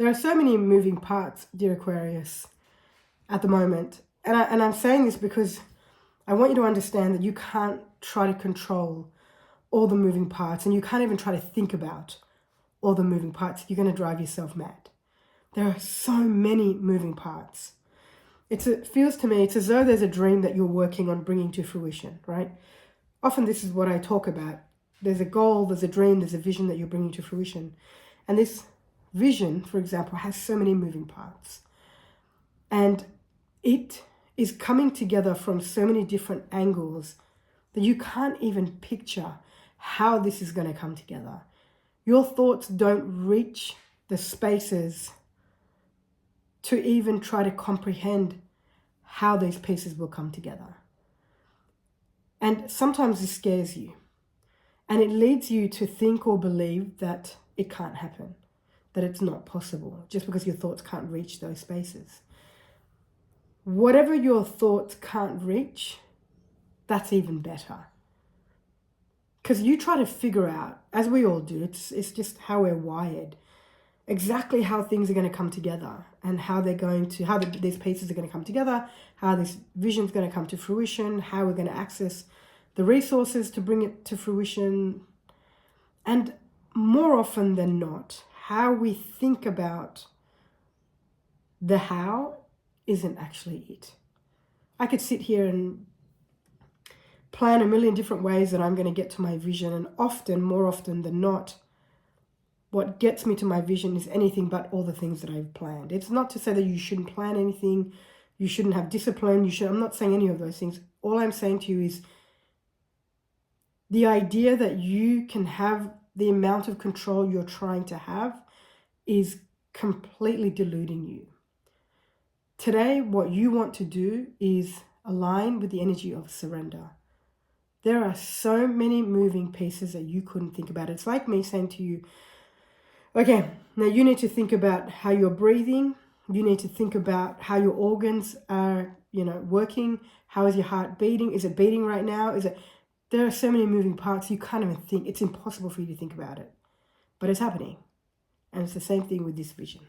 There are so many moving parts, dear Aquarius, at the moment. And I'm saying this because I want you to understand that you can't try to control all the moving parts, and you can't even try to think about all the moving parts. You're going to drive yourself mad. There are so many moving parts. It feels to me, it's as though there's a dream that you're working on bringing to fruition, right? Often this is what I talk about. There's a goal, there's a dream, there's a vision that you're bringing to fruition. And this vision, for example, has so many moving parts. And it is coming together from so many different angles that you can't even picture how this is going to come together. Your thoughts don't reach the spaces to even try to comprehend how these pieces will come together. And sometimes this scares you. And it leads you to think or believe that it can't happen, that it's not possible, just because your thoughts can't reach those spaces. Whatever your thoughts can't reach, that's even better. Because you try to figure out, as we all do, it's just how we're wired, exactly how things are going to come together and how these pieces are going to come together, how this vision is going to come to fruition, how we're going to access the resources to bring it to fruition. And more often than not, how we think about the how isn't actually it. I could sit here and plan a million different ways that I'm going to get to my vision, and more often than not, what gets me to my vision is anything but all the things that I've planned. It's not to say that you shouldn't plan anything, you shouldn't have discipline, I'm not saying any of those things. All I'm saying to you is the idea that you can have the amount of control you're trying to have is completely deluding you. Today, what you want to do is align with the energy of surrender. There are so many moving pieces that you couldn't think about. It's like me saying to you, okay, now you need to think about how you're breathing. You need to think about how your organs are, working. How is your heart beating? Is it beating right now? There are so many moving parts, you can't even think. It's impossible for you to think about it. But it's happening. And it's the same thing with this vision.